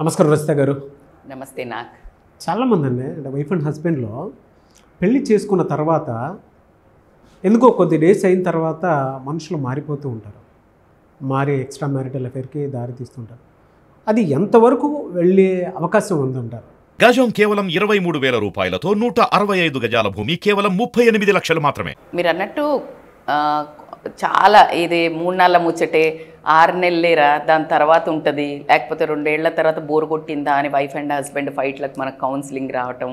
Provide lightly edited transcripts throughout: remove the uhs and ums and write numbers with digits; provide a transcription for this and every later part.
నమస్కారం రచిత గారు. నమస్తే. నాకు చాలామంది అండి అంటే వైఫ్ అండ్ హస్బెండ్లో పెళ్ళి చేసుకున్న తర్వాత ఎందుకో కొద్ది డేస్ అయిన తర్వాత మనుషులు మారిపోతూ ఉంటారు. మారి ఎక్స్ట్రా మ్యారిటల్ అఫేర్కి దారి తీస్తుంటారు. అది ఎంతవరకు వెళ్ళే అవకాశం ఉందంటారు? గజం కేవలం 23,000 రూపాయలతో 165 గజాల భూమి కేవలం 38 లక్షలు మాత్రమే. మీరు అన్నట్టు చాలా ఇది 3 నెలల ముచ్చటే, 6 నెలలేరా దాని తర్వాత ఉంటుంది, లేకపోతే 2 ఏళ్ల తర్వాత బోర్ కొట్టిందా అని వైఫ్ అండ్ హస్బెండ్ ఫైట్లకు మనకు కౌన్సిలింగ్ రావటం,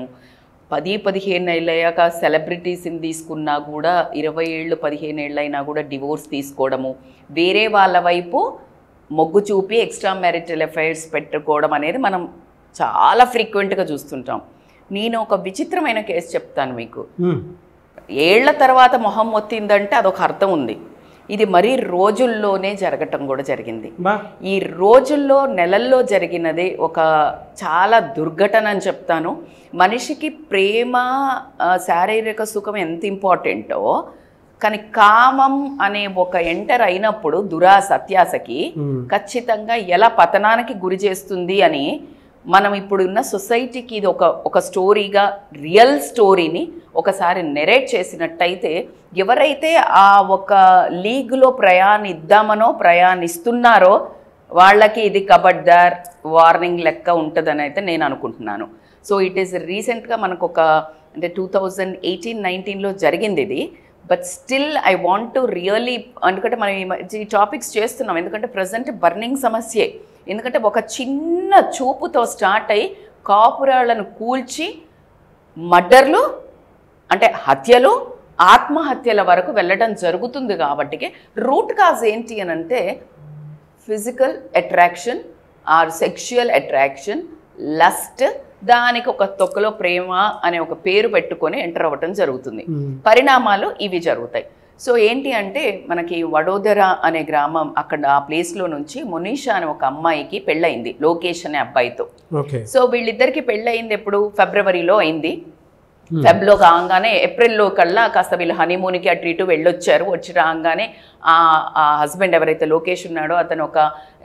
10-15 ఏళ్ళు అయ్యాక సెలబ్రిటీస్ని తీసుకున్నా కూడా 20 ఏళ్ళు 15 ఏళ్ళు అయినా కూడా డివోర్స్ తీసుకోవడము, వేరే వాళ్ళ వైపు మొగ్గు చూపి ఎక్స్ట్రా మ్యారిటల్ అఫైర్స్ పెట్టుకోవడం అనేది మనం చాలా ఫ్రీక్వెంట్గా చూస్తుంటాం. నేను ఒక విచిత్రమైన కేసు చెప్తాను మీకు. ఏళ్ల తర్వాత మొహం మొత్తిందంటే అదొక అర్థం ఉంది. ఇది మరీ రోజుల్లోనే జరగటం కూడా జరిగింది. ఈ రోజుల్లో నెలల్లో జరిగినది ఒక చాలా దుర్ఘటన అని చెప్తాను. మనిషికి ప్రేమ శారీరక సుఖం ఎంత ఇంపార్టెంటో, కానీ కామం అనే ఒక ఎంటర్ అయినప్పుడు దురాశ అత్యాశకి ఖచ్చితంగా ఎలా పతనానికి గురి చేస్తుంది అని మనం ఇప్పుడున్న సొసైటీకి ఇది ఒక స్టోరీగా, రియల్ స్టోరీని ఒకసారి నెరేట్ చేసినట్టయితే ఎవరైతే ఆ ఒక లీగ్లో ప్రయాణిస్తున్నారో వాళ్ళకి ఇది కబడ్దార్ వార్నింగ్ లెక్క ఉంటుందని అయితే నేను అనుకుంటున్నాను. సో ఇట్ ఈస్ రీసెంట్గా మనకు అంటే 2018-19లో జరిగింది ఇది. But still I want to really, ఎందుకంటే మనం ఈ టాపిక్స్ చేస్తున్నాం ఎందుకంటే ప్రజెంట్ బర్నింగ్ సమస్యే. ఎందుకంటే ఒక చిన్న చూపుతో స్టార్ట్ అయ్యి కాపురాలను కూల్చి మర్డర్లు అంటే హత్యలు, ఆత్మహత్యల వరకు వెళ్ళడం జరుగుతుంది. కాబట్టి రూట్ కాజ్ ఏంటి అని అంటే physical attraction or sexual attraction, lust, దానికి ఒక తొక్కలో ప్రేమ అనే ఒక పేరు పెట్టుకొని ఎంటర్ అవ్వటం జరుగుతుంది. పరిణామాలు ఇవి జరుగుతాయి. సో ఏంటి అంటే మనకి వడోదర అనే గ్రామం, అక్కడ ఆ ప్లేస్లో నుంచి మునీషా అనే ఒక అమ్మాయికి పెళ్ళయింది లోకేష్ అనే అబ్బాయితో. సో వీళ్ళిద్దరికి పెళ్ళయింది ఎప్పుడు? ఫిబ్రవరిలో అయింది. ఫెబ్లో కాగానే ఏప్రిల్లో కల్లా కాస్త వీళ్ళు హనీమూన్కి అటు ఇటు వెళ్ళొచ్చారు. వచ్చి రాగానే ఆ హస్బెండ్ ఎవరైతే లోకేష్ ఉన్నాడో అతను ఒక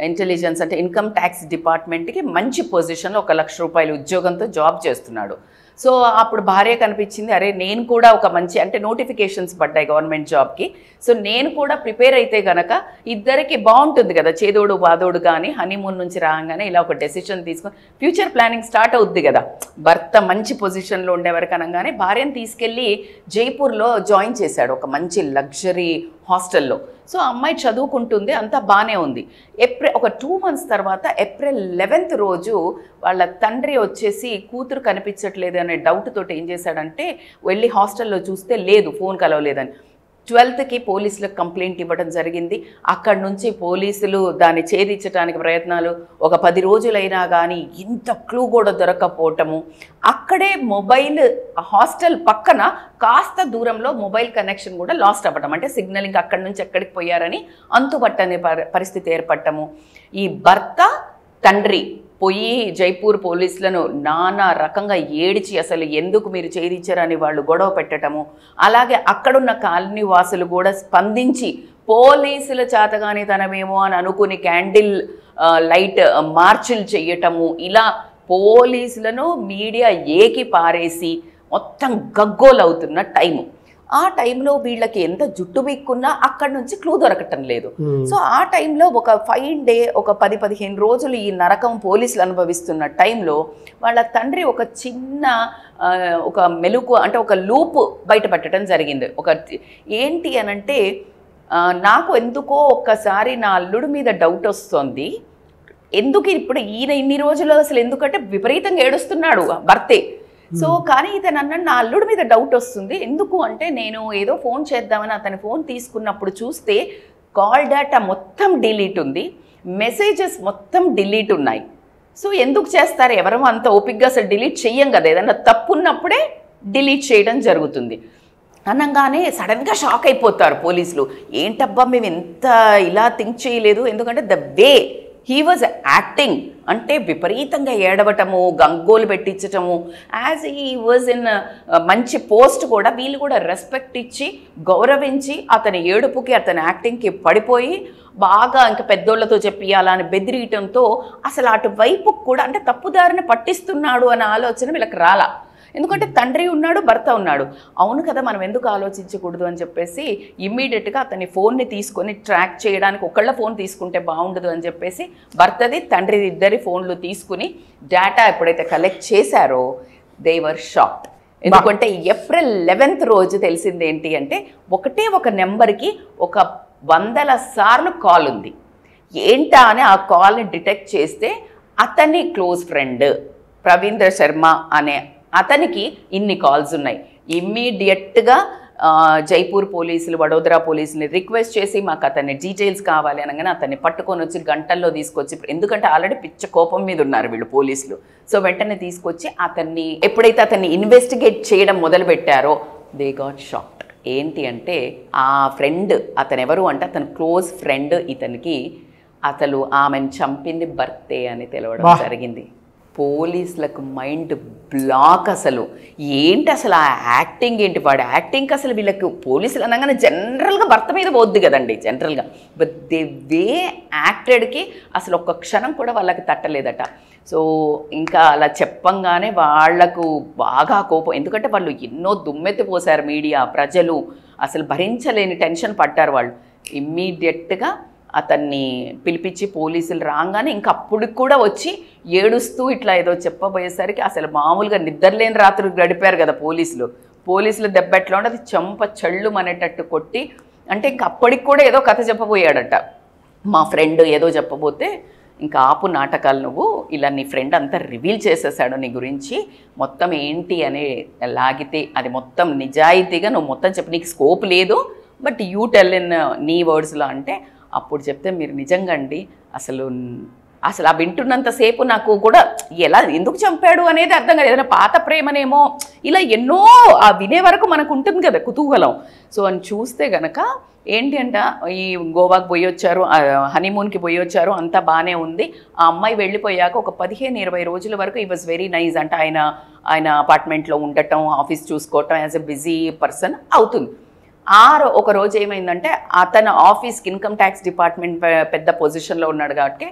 ఇంటెలిజెన్స్ అంటే ఇన్కమ్ ట్యాక్స్ డిపార్ట్మెంట్కి మంచి పొజిషన్లో 1 లక్ష రూపాయల ఉద్యోగంతో జాబ్ చేస్తున్నాడు. సో అప్పుడు భార్య కనిపించింది, అరే నేను కూడా ఒక మంచి అంటే నోటిఫికేషన్స్ పడ్డాయి గవర్నమెంట్ జాబ్కి, సో నేను కూడా ప్రిపేర్ అయితే గనక ఇద్దరికి బాగుంటుంది కదా, చేదోడు బాదోడు. కానీ హనీమూన్ నుంచి రాగానే ఇలా ఒక డెసిషన్ తీసుకొని ఫ్యూచర్ ప్లానింగ్ స్టార్ట్ అవుద్ది కదా. భర్త మంచి పొజిషన్లో ఉండేవారికి అనగానే భార్యను తీసుకెళ్ళి జైపూర్లో జాయిన్ చేశాడు ఒక మంచి లగ్జరీ హాస్టల్లో. సో అమ్మాయి చదువుకుంటుంది, అంతా బాగానే ఉంది. ఒక 2 మంత్స్ తర్వాత ఏప్రిల్ 11th రోజు వాళ్ళ తండ్రి వచ్చేసి కూతురు కనిపించట్లేదు అనే డౌట్ తోటి ఏం చేశాడంటే వెళ్ళి హాస్టల్లో చూస్తే లేదు, ఫోన్ కలవలేదని. 12th పోలీసులకు కంప్లైంట్ ఇవ్వడం జరిగింది. అక్కడి నుంచి పోలీసులు దాన్ని ఛేదించడానికి ప్రయత్నాలు, ఒక 10 రోజులైనా కానీ ఇంత క్లూ కూడా దొరకపోవటము. అక్కడే మొబైల్ హాస్టల్ పక్కన కాస్త దూరంలో మొబైల్ కనెక్షన్ కూడా లాస్ట్ అవ్వటం, అంటే సిగ్నలింగ్ అక్కడి నుంచి ఎక్కడికి పోయారని అంతుపట్టని పరిస్థితి ఏర్పడటము. ఈ భర్త తండ్రి పోయి జైపూర్ పోలీసులను నానా రకంగా ఏడిచి అసలు ఎందుకు మీరు ఛేదించారని వాళ్ళు గొడవ పెట్టడము. అలాగే అక్కడున్న కాలనీ వాసులు కూడా స్పందించి పోలీసుల చేతగానితనమేమో అని అనుకుని క్యాండిల్ లైట్ మార్చులు చేయటము. ఇలా పోలీసులను మీడియా ఏకి పారేసి మొత్తం గగ్గోలవుతున్న టైము. ఆ టైంలో వీళ్ళకి ఎంత జుట్టు బిక్కున్నా అక్కడి నుంచి క్లూ దొరకటం లేదు. సో ఆ టైంలో ఒక 5 డే ఒక 10-15 రోజులు ఈ నరకం పోలీసులు అనుభవిస్తున్న టైంలో వాళ్ళ తండ్రి ఒక చిన్న ఒక మెలుకు అంటే ఒక లూప్ బయటపెట్టడం జరిగింది. ఏంటి అనంటే నాకు ఎందుకో ఒక్కసారి నా అల్లుడి మీద డౌట్ వస్తుంది, ఎందుకు ఇప్పుడు ఈయన ఇన్ని రోజులు అసలు ఎందుకంటే విపరీతంగా ఏడుస్తున్నాడు భర్తే. సో కానీ ఇతను అన్నాడు నా అల్లుడి మీద డౌట్ వస్తుంది, ఎందుకు అంటే నేను ఏదో ఫోన్ చేద్దామని అతని ఫోన్ తీసుకున్నప్పుడు చూస్తే కాల్ డేటా మొత్తం డిలీట్ ఉంది, మెసేజెస్ మొత్తం డిలీట్ ఉన్నాయి. సో ఎందుకు చేస్తారు, ఎవరో అంత ఓపిక్గా అసలు డిలీట్ చెయ్యం కదా, ఏదన్నా తప్పున్నప్పుడే డిలీట్ చేయడం జరుగుతుంది అనగానే సడన్గా షాక్ అయిపోతారు పోలీసులు. ఏంటబ్బా మేము ఎంత ఇలా థింక్ చేయలేదు, ఎందుకంటే the way he was acting అంటే విపరీతంగా ఏడవటము, గంగోలు పెట్టించటము. యాజ్ హీ వాజ్ ఇన్ మంచి పోస్ట్ కూడా వీళ్ళు కూడా రెస్పెక్ట్ ఇచ్చి గౌరవించి అతని ఏడుపుకి అతని యాక్టింగ్కి పడిపోయి బాగా ఇంకా పెద్దోళ్ళతో చెప్పియాలా అని బెదిరియటంతో అసలు అటువైపు కూడా అంటే తప్పుదారిని పట్టిస్తున్నాడు అనే ఆలోచన వీళ్ళకి రాలా. ఎందుకంటే తండ్రి ఉన్నాడు, భర్త ఉన్నాడు. అవును కదా, మనం ఎందుకు ఆలోచించకూడదు అని చెప్పేసి ఇమ్మీడియట్గా అతని ఫోన్ని తీసుకొని ట్రాక్ చేయడానికి ఒకళ్ళ ఫోన్ తీసుకుంటే బాగుండదు అని చెప్పేసి భర్తది తండ్రిది ఇద్దరి ఫోన్లు తీసుకుని డేటా ఎప్పుడైతే కలెక్ట్ చేశారో దే వర్ షాక్డ్. ఎందుకంటే ఏప్రిల్ 11th రోజు తెలిసింది ఏంటి అంటే ఒకటే ఒక నెంబర్కి 100 సార్లు కాల్ ఉంది. ఏంటా అని ఆ కాల్ని డిటెక్ట్ చేస్తే అతని క్లోజ్ ఫ్రెండ్ ప్రవీందర్ శర్మ అనే అతనికి ఇన్ని కాల్స్ ఉన్నాయి. ఇమ్మీడియట్గా జైపూర్ పోలీసులు, వడోదరా పోలీసుని రిక్వెస్ట్ చేసి మాకు అతన్ని డీటెయిల్స్ కావాలి అనగానే అతన్ని పట్టుకొని వచ్చి గంటల్లో తీసుకొచ్చి, ఎందుకంటే ఆల్రెడీ పిచ్చ కోపం మీద ఉన్నారు వీళ్ళు పోలీసులు. సో వెంటనే తీసుకొచ్చి అతన్ని ఎప్పుడైతే అతన్ని ఇన్వెస్టిగేట్ చేయడం మొదలుపెట్టారో దే గాట్ షాక్డ్. ఏంటి అంటే ఆ ఫ్రెండ్ అతను ఎవరు అంటే అతని క్లోజ్ ఫ్రెండ్ ఇతనికి అసలు ఆమెను చంపింది భర్తే అని తెలవడం జరిగింది. పోలీసులకు మైండ్ బ్లాక్. అసలు ఏంటి అసలు ఆ యాక్టింగ్ ఏంటి, వాడు యాక్టింగ్కి అసలు వీళ్ళకి పోలీసులు అనగానే జనరల్గా భర్త మీద పోద్ది కదండి జనరల్గా. బట్ దే వే యాక్టెడ్కి అసలు ఒక్క క్షణం కూడా వాళ్ళకి తట్టలేదట. సో ఇంకా అలా చెప్పంగానే వాళ్లకు బాగా కోపం, ఎందుకంటే వాళ్ళు ఎన్నో దుమ్మెత్తి పోసారు మీడియా, ప్రజలు అసలు భరించలేని టెన్షన్ పడ్డారు వాళ్ళు. ఇమ్మీడియట్గా అతన్ని పిలిపించి పోలీసులు రాగానే ఇంకా అప్పుడు కూడా వచ్చి ఏడుస్తూ ఇట్లా ఏదో చెప్పబోయేసరికి అసలు మామూలుగా నిద్రలేని రాత్రులు గడిపారు కదా పోలీసులు దెబ్బెట్లా ఉండి అది చెంప చళ్ళు అనేటట్టు కొట్టి, అంటే ఇంక అప్పటికి కూడా ఏదో కథ చెప్పబోయాడట మా ఫ్రెండ్. ఏదో చెప్పబోతే ఇంకా ఆపు నాటకాలు, నువ్వు ఇలా నీ ఫ్రెండ్ అంతా రివీల్ చేసేసాడు నీ గురించి, మొత్తం ఏంటి అని లాగితే అది మొత్తం నిజాయితీగా నువ్వు మొత్తం చెప్పి, నీకు స్కోప్ లేదు బట్ యూ టెల్ ఇన్ నీ వర్డ్స్లో అంటే అప్పుడు చెప్తే మీరు నిజంగా అండి అసలు ఆ వింటున్నంతసేపు నాకు కూడా ఎలా ఎందుకు చంపాడు అనేది అర్థం కాదు. ఏదైనా పాత ప్రేమనేమో ఇలా ఎన్నో ఆ వినే వరకు మనకు ఉంటుంది కదా కుతూహలం. సో అని చూస్తే గనక ఏంటి అంట ఈ గోవాకి పోయి వచ్చారు, హనీమూన్కి పోయి వచ్చారు, అంతా బాగానే ఉంది. ఆ అమ్మాయి వెళ్ళిపోయాక ఒక 15-20 రోజుల వరకు ఈ వాజ్ వెరీ నైస్ అంటే ఆయన అపార్ట్మెంట్లో ఉండటం, ఆఫీస్ చూసుకోవటం, యాజ్ ఎ బిజీ పర్సన్ అవుతుంది. ఒక రోజు ఏమైందంటే అతను ఆఫీస్కి ఇన్కమ్ ట్యాక్స్ డిపార్ట్మెంట్ పెద్ద పొజిషన్లో ఉన్నాడు కాబట్టి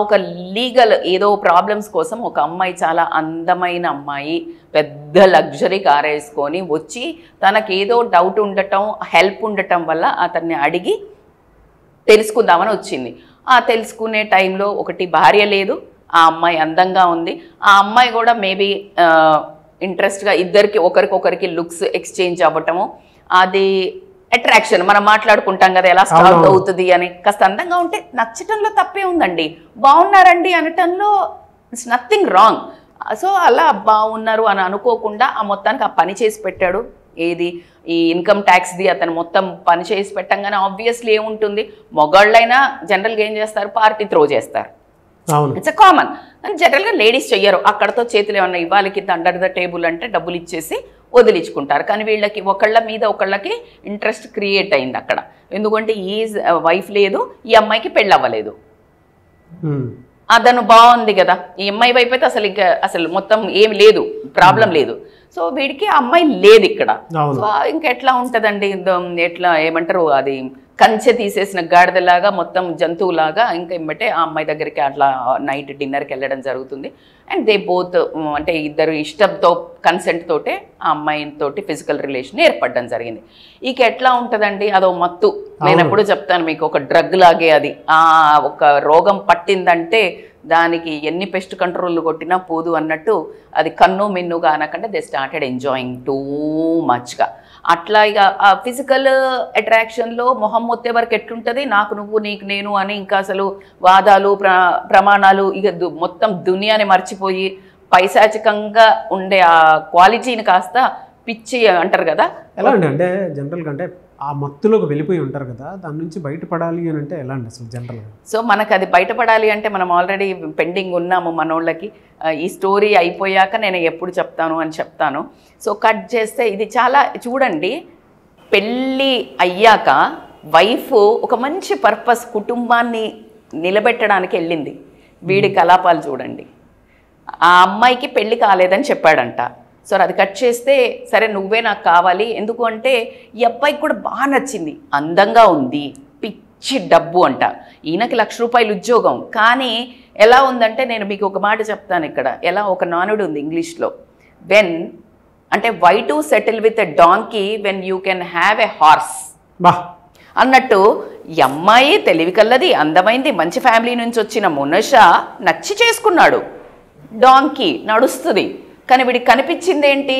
ఒక లీగల్ ఏదో ప్రాబ్లమ్స్ కోసం ఒక అమ్మాయి, చాలా అందమైన అమ్మాయి, పెద్ద లగ్జరీ కార్ వేసుకొని వచ్చి తనకేదో డౌట్ ఉండటం, హెల్ప్ ఉండటం వల్ల అతన్ని అడిగి తెలుసుకుందామని వచ్చింది. తెలుసుకునే టైంలో ఒకటి భార్య లేదు, ఆ అమ్మాయి అందంగా ఉంది, ఆ అమ్మాయి కూడా మేబీ ఇంట్రెస్ట్గా ఇద్దరికి ఒకరికొకరికి లుక్స్ ఎక్స్చేంజ్ అవ్వటము, అది అట్రాక్షన్ మనం మాట్లాడుకుంటాం కదా ఎలా స్టార్ట్ అవుతుంది అని. కాస్త అందంగా ఉంటే నచ్చటంలో తప్పే ఉందండి, బాగున్నారండి అనటంలో ఇట్స్ నథింగ్ రాంగ్. సో అలా బాగున్నారు అని అనుకోకుండా ఆ మొత్తానికి ఆ పని చేసి పెట్టాడు. ఏది ఈ ఇన్కమ్ ట్యాక్స్ది అతను మొత్తం పని చేసి పెట్టంగానే ఆబ్వియస్లీ ఏముంటుంది, మొగాళ్ళైనా జనరల్గా ఏం చేస్తారు, పార్టీ త్రో చేస్తారు, ఇట్స్ అ కామన్. జనరల్గా లేడీస్ చెయ్యరు, అక్కడతో చేతులు ఏమన్నా ఇవ్వాలి కింద అండర్ ద టేబుల్ అంటే డబ్బులు ఇచ్చేసి వదిలించుకుంటారు. కానీ వీళ్ళకి ఒకళ్ళ మీద ఒకళ్ళకి ఇంట్రెస్ట్ క్రియేట్ అయింది అక్కడ. ఎందుకంటే ఈ వైఫ్ లేదు, ఈ అమ్మాయికి పెళ్ళి అవ్వలేదు, అతను బాగుంది కదా, ఈ అమ్మాయి వైపు అయితే అసలు మొత్తం ఏం లేదు, ప్రాబ్లం లేదు. సో వీడికి ఆ అమ్మాయి లేదు ఇక్కడ. సో ఇంకెట్లా ఉంటుందండి, ఎట్లా ఏమంటారు, అది కంచె తీసేసిన గాడిదలాగా మొత్తం జంతువులాగా ఇంకా ఇమ్మటే ఆ అమ్మాయి దగ్గరికి అట్లా నైట్ డిన్నర్కి వెళ్ళడం జరుగుతుంది. అండ్ దే బోత్ అంటే ఇద్దరు ఇష్టంతో కన్సెంట్ తోటే ఆ అమ్మాయితోటి ఫిజికల్ రిలేషన్ ఏర్పడడం జరిగింది. ఇక ఎట్లా ఉంటుందండి, అదో మత్తు. నేను ఎప్పుడు చెప్తాను మీకు, ఒక డ్రగ్ లాగే అది. ఒక రోగం పట్టిందంటే దానికి ఎన్ని పెస్ట్ కంట్రోల్ కొట్టినా పోదు అన్నట్టు అది కన్ను మిన్నుగా అనకంటే దే స్టార్టెడ్ ఎంజాయింగ్ టూ మచ్గా. అట్లా ఇక ఆ ఫిజికల్ అట్రాక్షన్లో మొహం మొత్తే వరకు ఎట్లుంటుంది, నాకు నువ్వు నీకు నేను అని ఇంకా అసలు వాదాలు ప్రమాణాలు ఇక మొత్తం దునియాని మర్చిపోయి పైశాచికంగా ఉండే ఆ క్వాలిటీని కాస్త పిచ్చి అంటారు కదా. ఎలా అండి అంటే జనరల్గా అంటే ఆ మత్తులోకి వెళ్ళిపోయి ఉంటారు కదా, దాని నుంచి బయటపడాలి అని అంటే ఎలా అండి అసలు జనరల్గా? సో మనకు అది బయటపడాలి అంటే మనం ఆల్రెడీ పెండింగ్ ఉన్నాము మనోళ్ళకి. ఈ స్టోరీ అయిపోయాక నేను ఎప్పుడు చెప్తాను అని చెప్తాను. సో కట్ చేస్తే ఇది చాలా చూడండి, పెళ్ళి అయ్యాక వైఫ్ ఒక మంచి పర్పస్ కుటుంబాన్ని నిలబెట్టడానికి వెళ్ళింది. వీడి కలాపాలు చూడండి. ఆ అమ్మాయికి పెళ్లి కాలేదని చెప్పాడంట. సో అది కట్ చేస్తే సరే నువ్వే నాకు కావాలి, ఎందుకు అంటే ఈ అబ్బాయికి కూడా బాగా నచ్చింది, అందంగా ఉంది, పిచ్చి డబ్బు అంట. ఈయనకి ₹1,00,000 ఉద్యోగం. కానీ ఎలా ఉందంటే, నేను మీకు ఒక మాట చెప్తాను ఇక్కడ, ఎలా ఒక నానుడు ఉంది ఇంగ్లీష్లో, వెన్ అంటే why to settle with a donkey when you can have a horse అన్నట్టు. ఈ అమ్మాయి తెలివి కల్లది, అందమైంది, మంచి ఫ్యామిలీ నుంచి వచ్చిన మునష నచ్చి చేసుకున్నాడు. డాంకీ నడుస్తుంది, కానీ వీడికి కనిపించింది ఏంటి,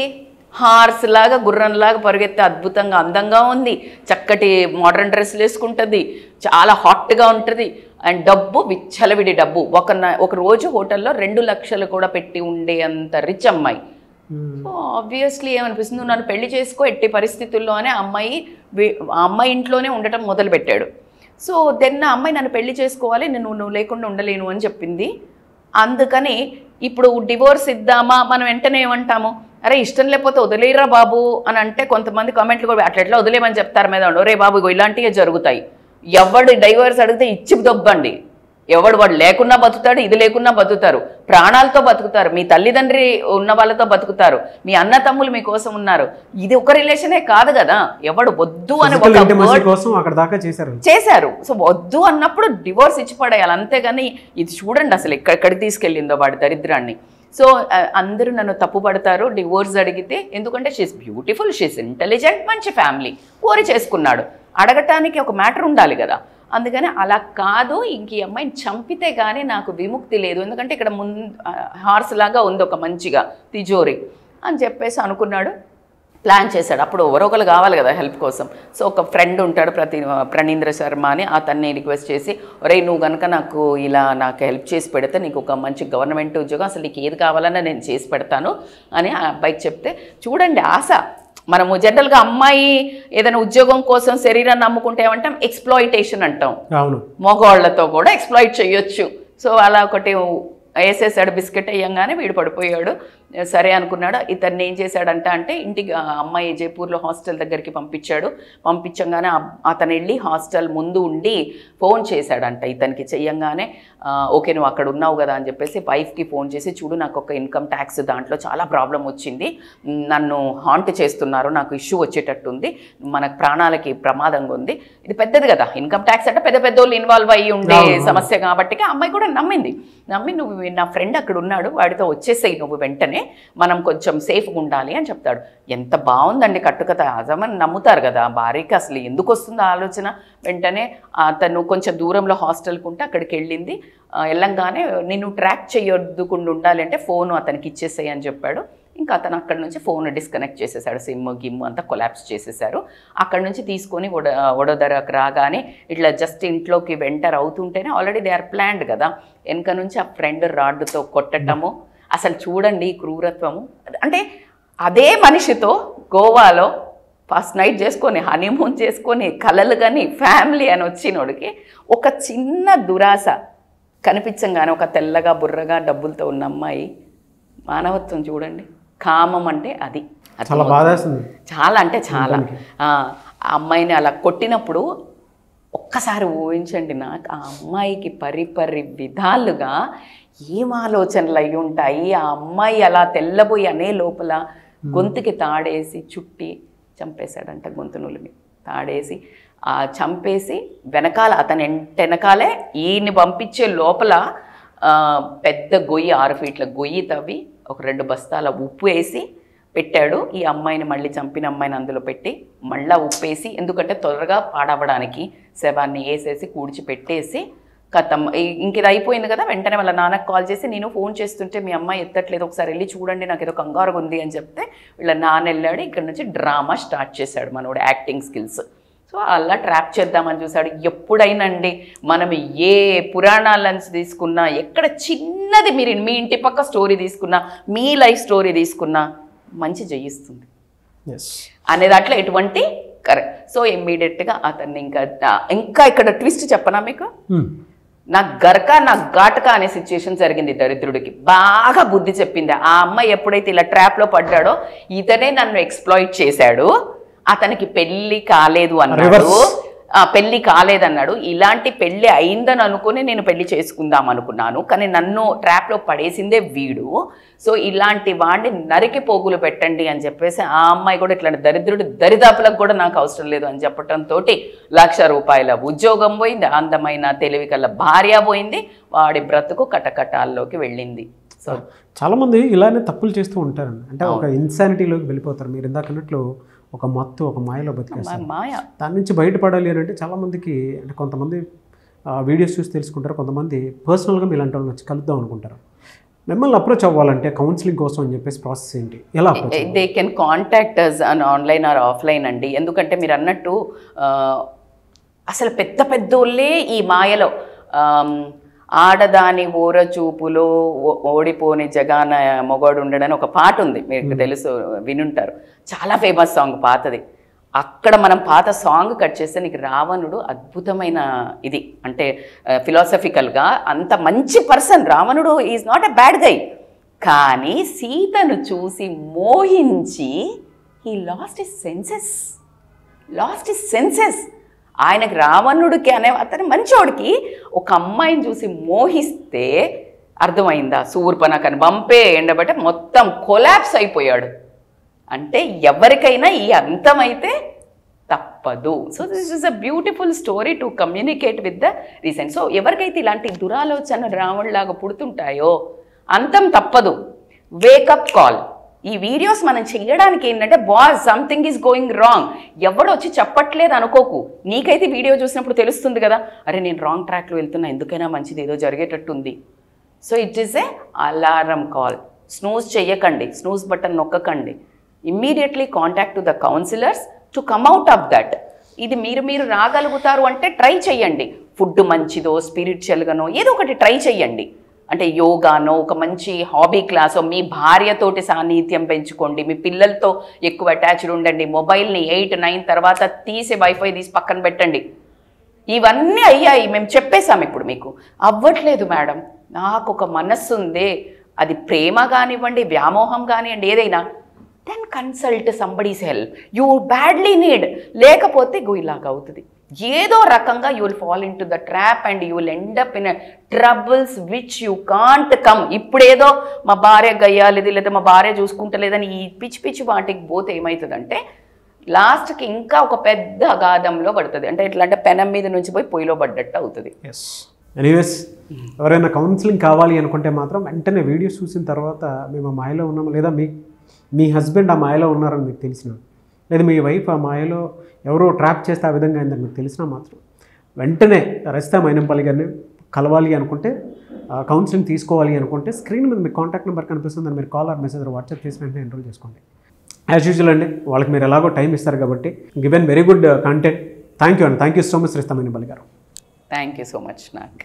హార్స్ లాగా గుర్రంలాగా పరిగెత్తే అద్భుతంగా అందంగా ఉంది, చక్కటి మోడర్న్ డ్రెస్సులు వేసుకుంటుంది, చాలా హాట్గా ఉంటుంది, అండ్ డబ్బు విచ్చలవిడి డబ్బు. ఒక రోజు హోటల్లో 2 లక్షలు కూడా పెట్టి ఉండే అంత రిచ్ అమ్మాయి. సో ఆబ్వియస్లీ ఏమనిపిస్తుంది, నువ్వు నన్ను పెళ్లి చేసుకో ఎట్టి పరిస్థితుల్లో అని ఆ అమ్మాయి ఇంట్లోనే ఉండటం మొదలుపెట్టాడు. సో దెన్ ఆ అమ్మాయి నన్ను పెళ్లి చేసుకోవాలి, నువ్వు లేకుండా ఉండలేను అని చెప్పింది. అందుకని ఇప్పుడు డివోర్స్ ఇద్దామా, మనం వెంటనే ఏమంటాము, అరే ఇష్టం లేకపోతే వదిలేరా బాబు అని అంటే కొంతమంది కామెంట్లు కూడా అట్లా వదిలేమని చెప్తారు మీద, ఒరే బాబు ఇలాంటివే జరుగుతాయి. ఎవడు డైవర్స్ అడిగితే ఇచ్చి దొబ్బండి, ఎవడు వాడు లేకున్నా బతుకుతాడు, ఇది లేకున్నా బతుకుతారు, ప్రాణాలతో బతుకుతారు, మీ తల్లిదండ్రి ఉన్న వాళ్ళతో బతుకుతారు, మీ అన్న తమ్ములు మీకోసం ఉన్నారు. ఇది ఒక రిలేషనే కాదు కదా, ఎవడు వద్దు అని చేశారు. సో వద్దు అన్నప్పుడు డివోర్స్ ఇచ్చి పడేయాలి, అంతేగాని ఇది చూడండి అసలు ఎక్కడికి తీసుకెళ్ళిందో వాడి దరిద్రాన్ని. సో అందరూ నన్ను తప్పుపడతారు డివోర్స్ అడిగితే, ఎందుకంటే షీస్ బ్యూటిఫుల్, షీస్ ఇంటెలిజెంట్, మంచి ఫ్యామిలీ, కోరి చేసుకున్నాడు, అడగటానికి ఒక మ్యాటర్ ఉండాలి కదా. అందుకని అలా కాదు, ఇంక ఈ అమ్మాయిని చంపితే కానీ నాకు విముక్తి లేదు, ఎందుకంటే ఇక్కడ హార్స్ లాగా ఉంది ఒక మంచిగా తిజోరి అని చెప్పేసి అనుకున్నాడు. ప్లాన్ చేశాడు. అప్పుడు ఒకరు కావాలి కదా హెల్ప్ కోసం. సో ఒక ఫ్రెండ్ ఉంటాడు ప్రణీంద్ర శర్మ అని, అతన్ని రిక్వెస్ట్ చేసి, ఒరే నువ్వు కనుక నాకు హెల్ప్ చేసి పెడితే నీకు ఒక మంచి గవర్నమెంట్ ఉద్యోగం, అసలు నీకు ఏది కావాలన్నా నేను చేసి పెడతాను అని ఆ అబ్బాయికి చెప్తే, చూడండి ఆశ. మనము జనరల్గా అమ్మాయి ఏదైనా ఉద్యోగం కోసం శరీరాన్ని నమ్ముకుంటే ఏమంటాం, ఎక్స్ప్లాయిటేషన్ అంటాం. మగవాళ్లతో కూడా ఎక్స్ప్లాయిట్ చేయొచ్చు. సో అలా ఒకటి వేసేసాడు, బిస్కెట్ వేయంగానే వీడు పడిపోయాడు. సరే అనుకున్నాడు. ఇతన్ని ఏం చేశాడంట అంటే, ఇంటికి అమ్మాయి జైపూర్లో హాస్టల్ దగ్గరికి పంపించంగానే అతను వెళ్ళి హాస్టల్ ముందు ఉండి ఫోన్ చేశాడంట. ఇతనికి చెయ్యంగానే ఓకే నువ్వు అక్కడ ఉన్నావు కదా అని చెప్పేసి వైఫ్కి ఫోన్ చేసి, చూడు నాకు ఒక ఇన్కమ్ ట్యాక్స్ దాంట్లో చాలా ప్రాబ్లం వచ్చింది, నన్ను హాంట్ చేస్తున్నారు, నాకు ఇష్యూ వచ్చేటట్టుంది, మనకు ప్రాణాలకి ప్రమాదంగా ఉంది. ఇది పెద్దది కదా ఇన్కమ్ ట్యాక్స్ అంటే, పెద్ద పెద్దోళ్ళు ఇన్వాల్వ్ అయ్యి ఉండే సమస్య కాబట్టి ఆ అమ్మాయి కూడా నమ్మి నువ్వు నా ఫ్రెండ్ అక్కడ ఉన్నాడు, వాడితో వచ్చేసేయి నువ్వు వెంటనే, మనం కొంచెం సేఫ్గా ఉండాలి అని చెప్తాడు. ఎంత బాగుందండి కట్టుకథ, అజమని నమ్ముతారు కదా భార్యకి, అసలు ఎందుకు వస్తుందో ఆలోచన. వెంటనే అతను కొంచెం దూరంలో హాస్టల్కి ఉంటే అక్కడికి వెళ్ళంగానే నిన్ను ట్రాక్ చేయొద్దుకుండా ఉండాలి అంటే ఫోను అతనికి ఇచ్చేసేయి అని చెప్పాడు. ఇంకా అతను అక్కడ నుంచి ఫోన్ డిస్కనెక్ట్ చేసేసాడు, సిమ్ గిమ్ అంతా కొలాప్స్ చేసేసారు. అక్కడ నుంచి తీసుకొని వడోదరకు రాగానే ఇట్లా జస్ట్ ఇంట్లోకి వెంటర్ అవుతుంటేనే ఆల్రెడీ దే ఆర్ ప్లాన్డ్ కదా, వెనక నుంచి ఆ ఫ్రెండ్ రాడ్డుతో కొట్టటము. అసలు చూడండి క్రూరత్వము. అంటే అదే మనిషితో గోవాలో ఫస్ట్ నైట్ చేసుకొని హనీమూన్ చేసుకొని కలలు కానీ ఫ్యామిలీ అని వచ్చినోడికి ఒక చిన్న దురాశ కనిపించంగానే, ఒక తెల్లగా బుర్రగా డబ్బులతో ఉన్న అమ్మాయి మానవత్వం చూడండి. కామం అంటే అది చాలా అంటే చాలా. ఆ అమ్మాయిని అలా కొట్టినప్పుడు ఒక్కసారి ఊహించండి, నాకు ఆ అమ్మాయికి పరిపరి విధాలుగా ఏం ఆలోచనలు అయి ఉంటాయి. ఆ అమ్మాయి అలా తెల్లబోయి అనే లోపల గొంతుకి తాడేసి చుట్టి చంపేశాడంట, గొంతు నులిమి తాడేసి చంపేసి వెనకాల అతని వెనకాలే ఈయన్ని పంపించే లోపల పెద్ద గొయ్యి 6 ఫీట్ల గొయ్యి తవ్వి ఒక 2 బస్తాల ఉప్పు వేసి పెట్టాడు. ఈ అమ్మాయిని మళ్ళీ చంపిన అమ్మాయిని అందులో పెట్టి మళ్ళీ ఉప్పేసి, ఎందుకంటే త్వరగా పాడవడానికి శవాన్ని వేసేసి కూడిచి పెట్టేసి కథం. ఇంక ఇది అయిపోయింది కదా, వెంటనే వాళ్ళ నాన్నకు కాల్ చేసి, నేను ఫోన్ చేస్తుంటే మీ అమ్మాయి ఎత్తట్లేదు, ఒకసారి వెళ్ళి చూడండి, నాకు ఏదో కంగారుగా ఉంది అని చెప్తే వీళ్ళ నాన్న వెళ్ళాడు. ఇక్కడ నుంచి డ్రామా స్టార్ట్ చేశాడు మనోడు, యాక్టింగ్ స్కిల్స్. సో అలా ట్రాప్ చేద్దామని చూశాడు. ఎప్పుడైనండి మనం ఏ పురాణాలను తీసుకున్నా, ఎక్కడ చిన్నది మీరు మీ ఇంటి పక్క స్టోరీ తీసుకున్నా, మీ లైఫ్ స్టోరీ తీసుకున్నా మంచి జయిస్తుంది అనే దాంట్లో ఎటువంటి కరెక్ట్. సో ఇమ్మీడియట్గా అతన్ని ఇంకా ఇక్కడ ట్విస్ట్ చెప్పనా మీకు, నాకు గరక నాకు ఘాటక అనే సిచ్యుయేషన్ జరిగింది. దరిద్రుడికి బాగా బుద్ధి చెప్పింది. ఆ అమ్మాయి ఎప్పుడైతే ఇలా ట్రాప్లో పడ్డాడో, ఇతనే నన్ను ఎక్స్ప్లాయిట్ చేశాడు, అతనికి పెళ్ళి కాలేదు అన్నాడు, పెళ్ళి కాలేదన్నాడు. ఇలాంటి పెళ్ళి అయిందని అనుకుని నేను పెళ్లి చేసుకుందాం అనుకున్నాను, కానీ నన్ను ట్రాప్లో పడేసిందే వీడు. సో ఇలాంటి వాడిని నరికి పోగులు పెట్టండి అని చెప్పేసి ఆ అమ్మాయి కూడా ఇట్లాంటి దరిద్రుడు దరిదాపులకు కూడా నాకు అవసరం లేదు అని చెప్పడంతో ₹1,00,000 ఉద్యోగం పోయింది, అందమైన తెలివి కల భార్య పోయింది, వాడి బ్రతుకు కటకటాల్లోకి వెళ్ళింది. సో చాలామంది ఇలానే తప్పులు చేస్తూ ఉంటారండి. అంటే ఒక ఇన్సానిటీలోకి వెళ్ళిపోతారు. మీరు ఇందాకన్నట్లు ఒక మత్తు, ఒక మాయలో బతికేస్తారు. మాయ. దాని నుంచి బయటపడాలి అని అంటే చాలామందికి, అంటే కొంతమంది వీడియోస్ చూసి తెలుసుకుంటారు, కొంతమంది పర్సనల్గా ఇలాంటి వాళ్ళని వచ్చి కలుద్దాం అనుకుంటారు. మిమ్మల్ని అప్రోచ్ అవ్వాలంటే కౌన్సిలింగ్ కోసం అని చెప్పేసి ప్రాసెస్ ఏంటి, ఎలా approach? They can contact us on online or offline అండి. ఎందుకంటే మీరు అన్నట్టు అసలు పెద్ద పెద్దోళ్ళే ఈ మాయలో, ఆడదాని ఊర చూపులో ఓడిపోని జగాన మొగాడు ఉండడని ఒక పాట ఉంది, మీకు తెలుసు, వినుంటారు, చాలా ఫేమస్ సాంగ్, పాతది. అక్కడ మనం పాత సాంగ్ కట్ చేస్తే నీకు రావణుడు అద్భుతమైన ఇది, అంటే ఫిలాసఫికల్గా అంత మంచి పర్సన్ రావణుడు, is not a bad guy. కానీ సీతను చూసి మోహించి హీ లాస్ట్ హిస్ సెన్సెస్. ఆయనకు రావణుడికి అనే అతను మంచోడికి ఒక అమ్మాయిని చూసి మోహిస్తే అర్థమైందా, శూర్పణఖని పంపే ఎండబట్టే మొత్తం కొలాప్స్ అయిపోయాడు. అంటే ఎవరికైనా ఈ అంతమైతే తప్పదు. So this is a beautiful story to communicate with the recent. So ఎవరికైతే ఇలాంటి దురాలోచన రావణ్లాగా పుడుతుంటాయో అంతం తప్పదు. Wake up call. ఈ వీడియోస్ మనం చేయడానికి ఏంటంటే, boss something is going wrong, ఎవడు వచ్చి చెప్పట్లేదు అనుకోకు, నీకైతే వీడియో చూసినప్పుడు తెలుస్తుంది కదా, అరే నేను రాంగ్ ట్రాక్లో వెళ్తున్నా, ఎందుకైనా మంచిది, ఏదో జరిగేటట్టుంది. So it is a alarm call. Snooze చెయ్యకండి, స్నూజ్ బటన్ నొక్కకండి. Immediately contact to the counsellors to come out of that. ఇది మీరు రాగలుగుతారు అంటే ట్రై చెయ్యండి. ఫుడ్ మంచిదో, స్పిరిచువల్గానో ఏదో ఒకటి ట్రై చెయ్యండి. అంటే యోగానో, ఒక మంచి హాబీ క్లాసో, మీ భార్యతోటి సాన్నిహిత్యం పెంచుకోండి, మీ పిల్లలతో ఎక్కువ అటాచ్డ్ ఉండండి, మొబైల్ని 8-9 తర్వాత తీసి వైఫై తీసి పక్కన పెట్టండి. ఇవన్నీ అయ్యాయి, మేము చెప్పేశాం. ఇప్పుడు మీకు అవ్వట్లేదు మేడం, నాకు ఒక మనస్సు ఉందే, అది ప్రేమ కానివ్వండి, వ్యామోహం కానివ్వండి, ఏదైనా, then consult somebody's help. You badly need. లేకపోతే ఇలాగ అవుతుంది, ఏదో రకంగా you will fall into the trap and you will end up in troubles which you can't come. ఇప్పుడేదో మా భార్య గయ్యాలిది, లేదా మా భార్య చూసుకుంటలేదని ఈ పిచ్చి వాటికి పోతే ఏమవుతుందంటే లాస్ట్కి ఇంకా ఒక పెద్ద అగాధంలో పడుతుంది. అంటే ఎట్లా అంటే పెనం మీద నుంచి పోయి పొయ్యిలో పడ్డట్టు అవుతుంది. ఎనీవేస్, ఎవరైనా కౌన్సిలింగ్ కావాలి అనుకుంటే మాత్రం వెంటనే వీడియోస్ చూసిన తర్వాత మేము ఆ మాయలో ఉన్నాము, లేదా మీ హస్బెండ్ ఆ మాయలో ఉన్నారని మీకు తెలిసిన, లేదా మీ వైఫ్ ఆ మాయలో ఎవరో ట్రాప్ చేస్తే ఆ విధంగా అయిందని మీకు తెలిసినా మాత్రం వెంటనే రజితా మైనంపల్లి గారిని కలవాలి అనుకుంటే, కౌన్సిలింగ్ తీసుకోవాలి అనుకుంటే స్క్రీన్ మీద మీకు కాంటాక్ట్ నెంబర్ కనిపిస్తుంది, మీరు కాల్ ఆర్ మెసేజ్ వాట్సాప్ చేసి వెంటనే ఎన్రోల్ చేసుకోండి. యాజ్ యూజువల్ అండి, వాళ్ళకి మీరు ఎలాగో టైం ఇస్తారు కాబట్టి given very good content. Thank you so much Rajitha Mainampalli garu. Thank you so much నాకు.